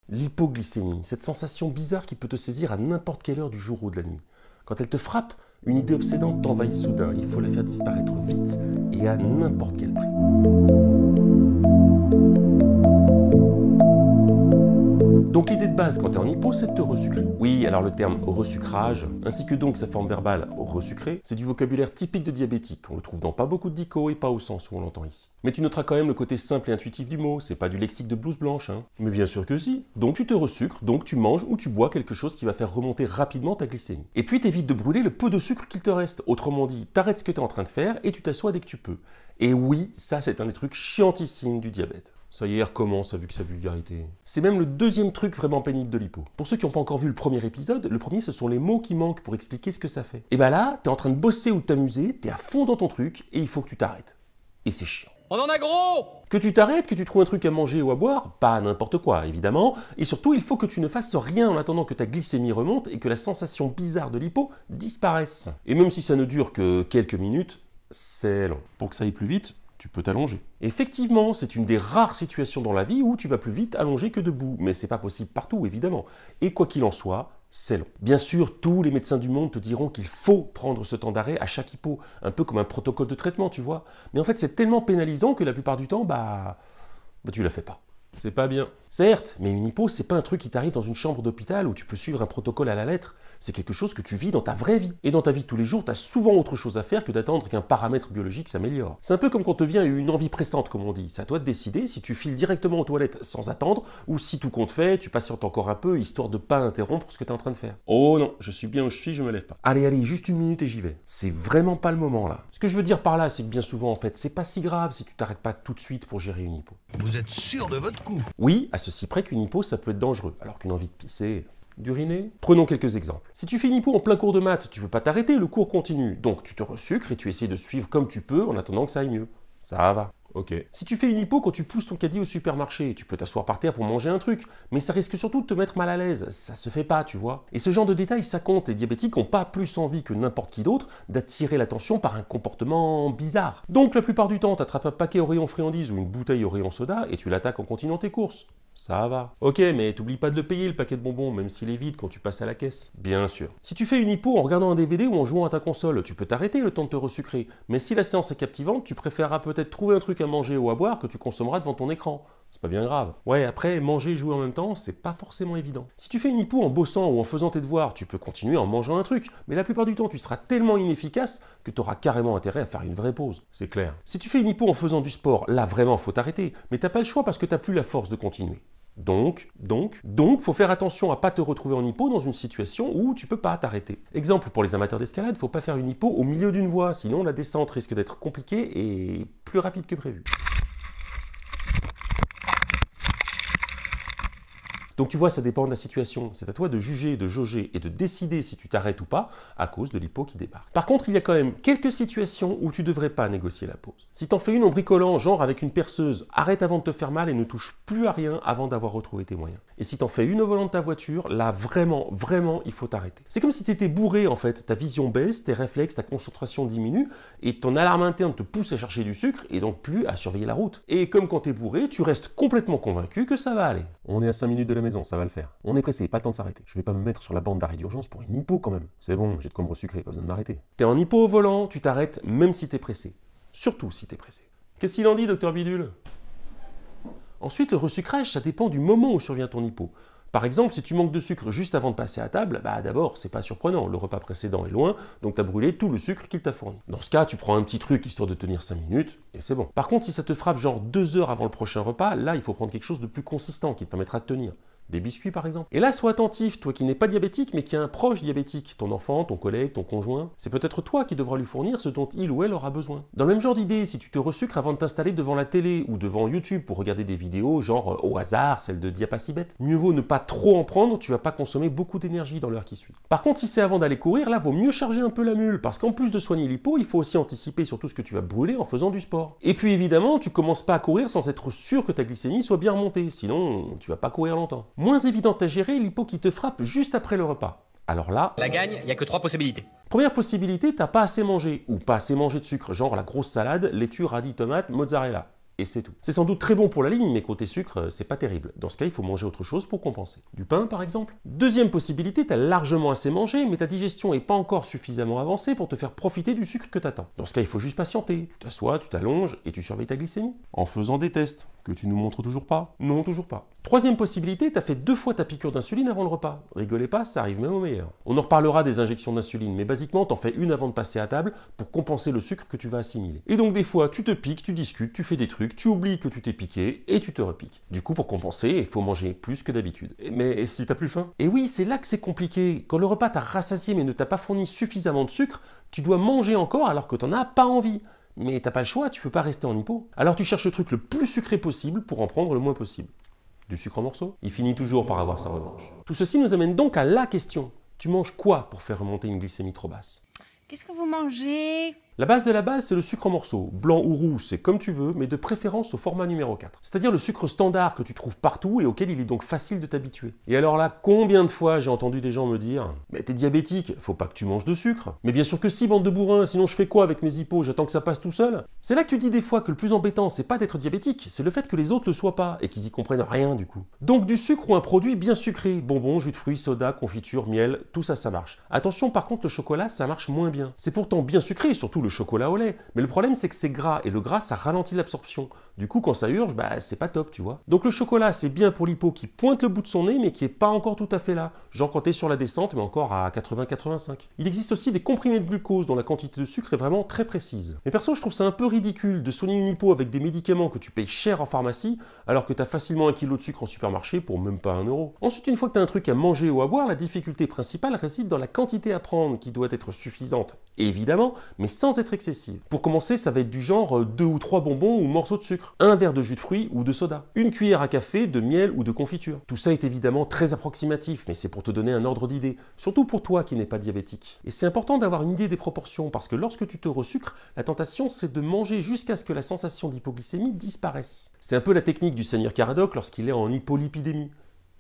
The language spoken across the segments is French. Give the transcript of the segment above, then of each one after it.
L'hypoglycémie, cette sensation bizarre qui peut te saisir à n'importe quelle heure du jour ou de la nuit. Quand elle te frappe, une idée obsédante t'envahit soudain. Il faut la faire disparaître vite et à n'importe quel prix. Donc l'idée de base quand tu es en hypo, c'est de te resucrer. Oui, alors le terme resucrage, ainsi que donc sa forme verbale resucré, c'est du vocabulaire typique de diabétique. On le trouve dans pas beaucoup de dico et pas au sens où on l'entend ici. Mais tu noteras quand même le côté simple et intuitif du mot, c'est pas du lexique de blouse blanche, hein. Mais bien sûr que si. Donc tu te resucres, donc tu manges ou tu bois quelque chose qui va faire remonter rapidement ta glycémie. Et puis t'évites de brûler le peu de sucre qu'il te reste. Autrement dit, t'arrêtes ce que tu es en train de faire et tu t'assois dès que tu peux. Et oui, ça c'est un des trucs chiantissimes du diabète. Ça y est, recommence, vu que sa vulgarité. C'est même le deuxième truc vraiment pénible de l'hypo. Pour ceux qui n'ont pas encore vu le premier épisode, le premier, ce sont les mots qui manquent pour expliquer ce que ça fait. Et bah là, t'es en train de bosser ou de t'amuser, t'es à fond dans ton truc, et il faut que tu t'arrêtes. Et c'est chiant. On en a gros! Que tu t'arrêtes, que tu trouves un truc à manger ou à boire, pas n'importe quoi, évidemment, et surtout, il faut que tu ne fasses rien en attendant que ta glycémie remonte et que la sensation bizarre de l'hypo disparaisse. Et même si ça ne dure que quelques minutes, c'est long. Pour que ça aille plus vite, tu peux t'allonger. Effectivement, c'est une des rares situations dans la vie où tu vas plus vite allongé que debout, mais c'est pas possible partout, évidemment. Et quoi qu'il en soit, c'est long. Bien sûr, tous les médecins du monde te diront qu'il faut prendre ce temps d'arrêt à chaque hypo, un peu comme un protocole de traitement, tu vois. Mais en fait, c'est tellement pénalisant que la plupart du temps, tu la fais pas. C'est pas bien. Certes, mais une hypo, c'est pas un truc qui t'arrive dans une chambre d'hôpital où tu peux suivre un protocole à la lettre. C'est quelque chose que tu vis dans ta vraie vie. Et dans ta vie de tous les jours, t'as souvent autre chose à faire que d'attendre qu'un paramètre biologique s'améliore. C'est un peu comme quand te vient une envie pressante, comme on dit. C'est à toi de décider si tu files directement aux toilettes sans attendre ou si tout compte fait, tu patientes encore un peu histoire de pas interrompre ce que t'es en train de faire. Oh non, je suis bien où je suis, je me lève pas. Allez, juste une minute et j'y vais. C'est vraiment pas le moment là. Ce que je veux dire par là, c'est que bien souvent en fait, c'est pas si grave si tu t'arrêtes pas tout de suite pour gérer une hypo. Vous êtes sûr de votre coup? Oui, à ceci près qu'une hypo, ça peut être dangereux, alors qu'une envie de pisser, d'uriner. Prenons quelques exemples. Si tu fais une hypo en plein cours de maths, tu peux pas t'arrêter, le cours continue. Donc tu te resucres et tu essaies de suivre comme tu peux en attendant que ça aille mieux. Ça va. Ok. Si tu fais une hypo quand tu pousses ton caddie au supermarché, tu peux t'asseoir par terre pour manger un truc, mais ça risque surtout de te mettre mal à l'aise. Ça se fait pas, tu vois. Et ce genre de détails, ça compte. Les diabétiques n'ont pas plus envie que n'importe qui d'autre d'attirer l'attention par un comportement bizarre. Donc la plupart du temps, t'attrapes un paquet au rayon friandises ou une bouteille au rayon soda et tu l'attaques en continuant tes courses. Ça va. Ok, mais t'oublies pas de le payer le paquet de bonbons, même s'il est vide quand tu passes à la caisse. Bien sûr. Si tu fais une hypo en regardant un DVD ou en jouant à ta console, tu peux t'arrêter le temps de te resucrer. Mais si la séance est captivante, tu préféreras peut-être trouver un truc à manger ou à boire que tu consommeras devant ton écran. C'est pas bien grave. Ouais, après, manger et jouer en même temps, c'est pas forcément évident. Si tu fais une hypo en bossant ou en faisant tes devoirs, tu peux continuer en mangeant un truc, mais la plupart du temps, tu seras tellement inefficace que tu auras carrément intérêt à faire une vraie pause. C'est clair. Si tu fais une hypo en faisant du sport, là vraiment, faut t'arrêter, mais t'as pas le choix parce que t'as plus la force de continuer. Donc, faut faire attention à pas te retrouver en hypo dans une situation où tu peux pas t'arrêter. Exemple, pour les amateurs d'escalade, faut pas faire une hypo au milieu d'une voie, sinon la descente risque d'être compliquée et plus rapide que prévu. Donc tu vois, ça dépend de la situation. C'est à toi de juger, de jauger et de décider si tu t'arrêtes ou pas à cause de l'hypo qui débarque. Par contre, il y a quand même quelques situations où tu devrais pas négocier la pause. Si t'en fais une en bricolant, genre avec une perceuse, arrête avant de te faire mal et ne touche plus à rien avant d'avoir retrouvé tes moyens. Et si t'en fais une au volant de ta voiture, là vraiment, il faut t'arrêter. C'est comme si t'étais bourré en fait. Ta vision baisse, tes réflexes, ta concentration diminue et ton alarme interne te pousse à chercher du sucre et donc plus à surveiller la route. Et comme quand t'es bourré, tu restes complètement convaincu que ça va aller. On est à 5 minutes de la maison, ça va le faire. On est pressé, pas le temps de s'arrêter. Je vais pas me mettre sur la bande d'arrêt d'urgence pour une hypo quand même. C'est bon, j'ai de quoi me resucrer, pas besoin de m'arrêter. T'es en hypo au volant, tu t'arrêtes même si t'es pressé. Surtout si t'es pressé. Qu'est-ce qu'il en dit, docteur Bidule? Ensuite, le resucrage, ça dépend du moment où survient ton hypo. Par exemple, si tu manques de sucre juste avant de passer à table, d'abord, c'est pas surprenant, le repas précédent est loin, donc t'as brûlé tout le sucre qu'il t'a fourni. Dans ce cas, tu prends un petit truc histoire de tenir 5 minutes, et c'est bon. Par contre, si ça te frappe genre 2 heures avant le prochain repas, là, il faut prendre quelque chose de plus consistant qui te permettra de tenir. Des biscuits par exemple. Et là, sois attentif, toi qui n'es pas diabétique, mais qui a un proche diabétique, ton enfant, ton collègue, ton conjoint, c'est peut-être toi qui devras lui fournir ce dont il ou elle aura besoin. Dans le même genre d'idée, si tu te resucres avant de t'installer devant la télé ou devant YouTube pour regarder des vidéos, genre au hasard, celle de Diapasibet, mieux vaut ne pas trop en prendre, tu vas pas consommer beaucoup d'énergie dans l'heure qui suit. Par contre, si c'est avant d'aller courir, là, vaut mieux charger un peu la mule, parce qu'en plus de soigner l'hypo, il faut aussi anticiper sur tout ce que tu vas brûler en faisant du sport. Et puis évidemment, tu commences pas à courir sans être sûr que ta glycémie soit bien remontée, sinon tu vas pas courir longtemps. Moins évidente à gérer l'hypo qui te frappe juste après le repas. Alors là... La gagne, il n'y a que 3 possibilités. Première possibilité, t'as pas assez mangé, ou pas assez mangé de sucre, genre la grosse salade, laitue, radis, tomate, mozzarella. Et c'est tout. C'est sans doute très bon pour la ligne, mais côté sucre, c'est pas terrible. Dans ce cas, il faut manger autre chose pour compenser. Du pain, par exemple. Deuxième possibilité, tu as largement assez mangé, mais ta digestion n'est pas encore suffisamment avancée pour te faire profiter du sucre que tu attends. Dans ce cas, il faut juste patienter. Tu t'assois, tu t'allonges et tu surveilles ta glycémie. En faisant des tests, que tu nous montres toujours pas. Non, toujours pas. Troisième possibilité, tu as fait 2 fois ta piqûre d'insuline avant le repas. Rigolez pas, ça arrive même au meilleur. On en reparlera des injections d'insuline, mais basiquement, t'en fais une avant de passer à table pour compenser le sucre que tu vas assimiler. Et donc des fois, tu te piques, tu discutes, tu fais des trucs, tu oublies que tu t'es piqué et tu te repiques. Du coup, pour compenser, il faut manger plus que d'habitude. Mais si t'as plus faim? Et oui, c'est là que c'est compliqué. Quand le repas t'a rassasié mais ne t'a pas fourni suffisamment de sucre, tu dois manger encore alors que t'en as pas envie. Mais t'as pas le choix, tu peux pas rester en hypo. Alors tu cherches le truc le plus sucré possible pour en prendre le moins possible. Du sucre en morceaux? Il finit toujours par avoir sa revanche. Tout ceci nous amène donc à la question. Tu manges quoi pour faire remonter une glycémie trop basse? Qu'est-ce que vous mangez? La base de la base, c'est le sucre en morceaux. Blanc ou roux, c'est comme tu veux, mais de préférence au format numéro 4. C'est-à-dire le sucre standard que tu trouves partout et auquel il est donc facile de t'habituer. Et alors là, combien de fois j'ai entendu des gens me dire « Mais t'es diabétique, faut pas que tu manges de sucre. » Mais bien sûr que si, bande de bourrins, sinon je fais quoi avec mes hippos? J'attends que ça passe tout seul? C'est là que tu dis des fois que le plus embêtant, c'est pas d'être diabétique, c'est le fait que les autres le soient pas et qu'ils y comprennent rien du coup. Donc du sucre ou un produit bien sucré, bonbons, jus de fruits, soda, confiture, miel, tout ça, ça marche. Attention, par contre, le chocolat, ça marche moins bien. C'est pourtant bien sucré, surtout le chocolat au lait. Mais le problème, c'est que c'est gras, et le gras, ça ralentit l'absorption. Du coup, quand ça urge, c'est pas top, tu vois. Donc le chocolat, c'est bien pour l'hypo qui pointe le bout de son nez, mais qui est pas encore tout à fait là. Genre quand t'es sur la descente, mais encore à 80-85. Il existe aussi des comprimés de glucose dont la quantité de sucre est vraiment très précise. Mais perso, je trouve ça un peu ridicule de soigner une hypo avec des médicaments que tu payes cher en pharmacie, alors que t'as facilement 1 kg de sucre en supermarché pour même pas 1 euro. Ensuite, une fois que t'as un truc à manger ou à boire, la difficulté principale réside dans la quantité à prendre, qui doit être suffisante, évidemment, mais sans être excessive. Pour commencer, ça va être du genre 2 ou 3 bonbons ou morceaux de sucre, un verre de jus de fruits ou de soda, une cuillère à café de miel ou de confiture. Tout ça est évidemment très approximatif, mais c'est pour te donner un ordre d'idée, surtout pour toi qui n'es pas diabétique. Et c'est important d'avoir une idée des proportions, parce que lorsque tu te resucres, la tentation c'est de manger jusqu'à ce que la sensation d'hypoglycémie disparaisse. C'est un peu la technique du seigneur Caradoc lorsqu'il est en hypolipidémie.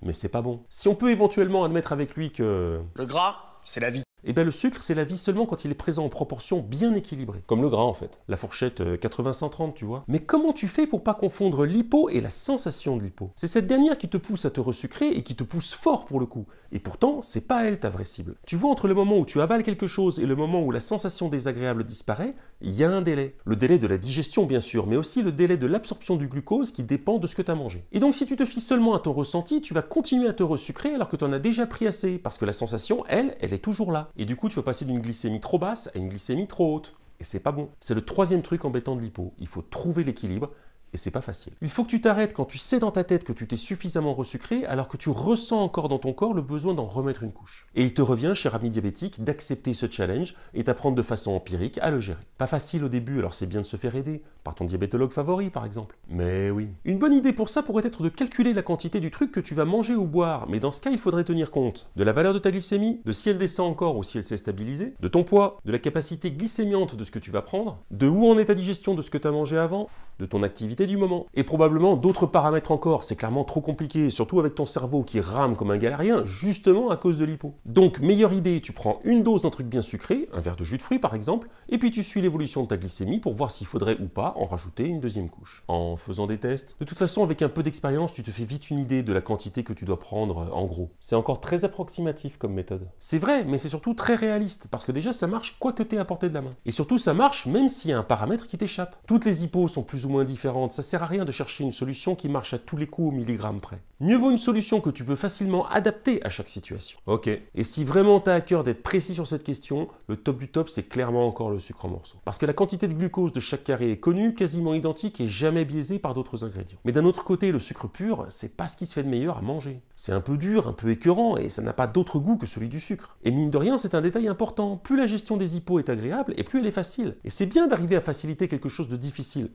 Mais c'est pas bon. Si on peut éventuellement admettre avec lui que... Le gras, c'est la vie. Eh bien le sucre, c'est la vie seulement quand il est présent en proportion bien équilibrée. Comme le gras en fait. La fourchette 80-130, tu vois. Mais comment tu fais pour pas confondre l'hypo et la sensation de l'hypo? C'est cette dernière qui te pousse à te resucrer et qui te pousse fort pour le coup. Et pourtant, c'est pas elle ta vraie cible. Tu vois, entre le moment où tu avales quelque chose et le moment où la sensation désagréable disparaît, il y a un délai. Le délai de la digestion bien sûr, mais aussi le délai de l'absorption du glucose qui dépend de ce que tu as mangé. Et donc si tu te fies seulement à ton ressenti, tu vas continuer à te resucrer alors que tu en as déjà pris assez, parce que la sensation, elle est toujours là. Et du coup, tu vas passer d'une glycémie trop basse à une glycémie trop haute. Et c'est pas bon. C'est le troisième truc embêtant de l'hypo. Il faut trouver l'équilibre. Et c'est pas facile. Il faut que tu t'arrêtes quand tu sais dans ta tête que tu t'es suffisamment resucré alors que tu ressens encore dans ton corps le besoin d'en remettre une couche. Et il te revient, cher ami diabétique, d'accepter ce challenge et d'apprendre de façon empirique à le gérer. Pas facile au début, alors c'est bien de se faire aider, par ton diabétologue favori par exemple. Mais oui. Une bonne idée pour ça pourrait être de calculer la quantité du truc que tu vas manger ou boire, mais dans ce cas il faudrait tenir compte de la valeur de ta glycémie, de si elle descend encore ou si elle s'est stabilisée, de ton poids, de la capacité glycémiante de ce que tu vas prendre, de où en est ta digestion de ce que tu as mangé avant, de ton activité du moment. Et probablement d'autres paramètres encore, c'est clairement trop compliqué, surtout avec ton cerveau qui rame comme un galérien, justement à cause de l'hypo. Donc, meilleure idée, tu prends une dose d'un truc bien sucré, un verre de jus de fruits par exemple, et puis tu suis l'évolution de ta glycémie pour voir s'il faudrait ou pas en rajouter une deuxième couche, en faisant des tests. De toute façon, avec un peu d'expérience, tu te fais vite une idée de la quantité que tu dois prendre en gros. C'est encore très approximatif comme méthode. C'est vrai, mais c'est surtout très réaliste, parce que déjà ça marche quoi que t'aies à portée de la main. Et surtout ça marche même s'il y a un paramètre qui t'échappe. Toutes les hypos sont plus ou moins différentes, ça sert à rien de chercher une solution qui marche à tous les coups au milligramme près. Mieux vaut une solution que tu peux facilement adapter à chaque situation. Ok. Et si vraiment tu as à cœur d'être précis sur cette question, le top du top, c'est clairement encore le sucre en morceaux. Parce que la quantité de glucose de chaque carré est connue, quasiment identique et jamais biaisée par d'autres ingrédients. Mais d'un autre côté, le sucre pur, c'est pas ce qui se fait de meilleur à manger. C'est un peu dur, un peu écœurant et ça n'a pas d'autre goût que celui du sucre. Et mine de rien, c'est un détail important. Plus la gestion des hypos est agréable et plus elle est facile. Et c'est bien d'arriver à faciliter quelque chose de difficile.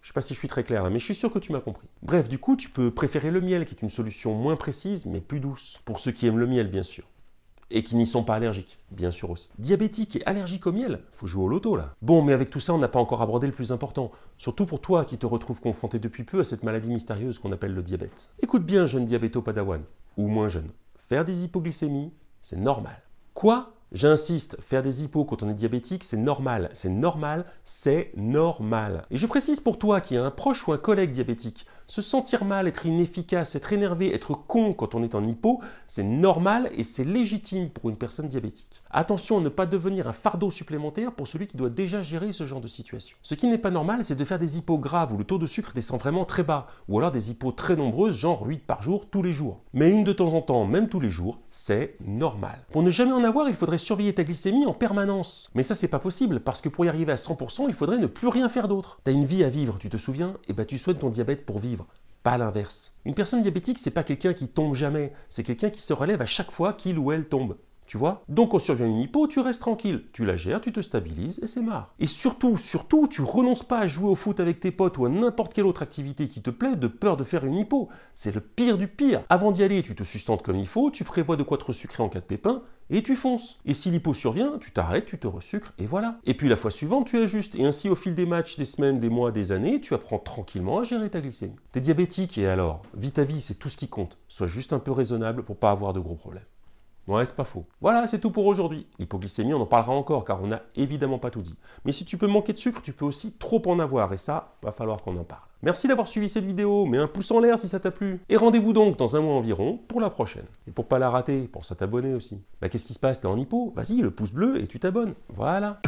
Je sais pas si je suis très clair là, mais je suis sûr que tu m'as compris. Bref, du coup, tu peux préférer le miel, qui est une solution moins précise, mais plus douce. Pour ceux qui aiment le miel, bien sûr. Et qui n'y sont pas allergiques, bien sûr aussi. Diabétique et allergique au miel, faut jouer au loto là. Bon, mais avec tout ça, on n'a pas encore abordé le plus important. Surtout pour toi qui te retrouves confronté depuis peu à cette maladie mystérieuse qu'on appelle le diabète. Écoute bien, jeune diabéto padawan, ou moins jeune. Faire des hypoglycémies, c'est normal. Quoi ? J'insiste, faire des hippos quand on est diabétique, c'est normal, c'est normal, c'est normal. Et je précise pour toi qui a un proche ou un collègue diabétique, se sentir mal, être inefficace, être énervé, être con quand on est en hypo, c'est normal et c'est légitime pour une personne diabétique. Attention à ne pas devenir un fardeau supplémentaire pour celui qui doit déjà gérer ce genre de situation. Ce qui n'est pas normal, c'est de faire des hypos graves où le taux de sucre descend vraiment très bas, ou alors des hypos très nombreuses, genre 8 par jour, tous les jours. Mais une de temps en temps, même tous les jours, c'est normal. Pour ne jamais en avoir, il faudrait surveiller ta glycémie en permanence. Mais ça, c'est pas possible, parce que pour y arriver à 100%, il faudrait ne plus rien faire d'autre. T'as une vie à vivre, tu te souviens? Et bah tu soignes ton diabète pour vivre. Pas l'inverse. Une personne diabétique, c'est pas quelqu'un qui tombe jamais, c'est quelqu'un qui se relève à chaque fois qu'il ou elle tombe. Tu vois? Donc quand survient une hypo, tu restes tranquille, tu la gères, tu te stabilises et c'est marre. Et surtout, tu renonces pas à jouer au foot avec tes potes ou à n'importe quelle autre activité qui te plaît de peur de faire une hypo. C'est le pire du pire. Avant d'y aller, tu te sustentes comme il faut, tu prévois de quoi te resucrer en cas de pépin, et tu fonces. Et si l'hypo survient, tu t'arrêtes, tu te resucres, et voilà. Et puis la fois suivante, tu ajustes. Et ainsi, au fil des matchs, des semaines, des mois, des années, tu apprends tranquillement à gérer ta glycémie. T'es diabétique, et alors? Vis ta vie, c'est tout ce qui compte. Sois juste un peu raisonnable pour pas avoir de gros problèmes. Ouais, c'est pas faux. Voilà, c'est tout pour aujourd'hui. L'hypoglycémie, on en parlera encore, car on n'a évidemment pas tout dit. Mais si tu peux manquer de sucre, tu peux aussi trop en avoir, et ça, va falloir qu'on en parle. Merci d'avoir suivi cette vidéo, mets un pouce en l'air si ça t'a plu. Et rendez-vous donc dans un mois environ pour la prochaine. Et pour pas la rater, pense à t'abonner aussi. Bah qu'est-ce qui se passe? T'es en hypo? Vas-y, le pouce bleu et tu t'abonnes. Voilà.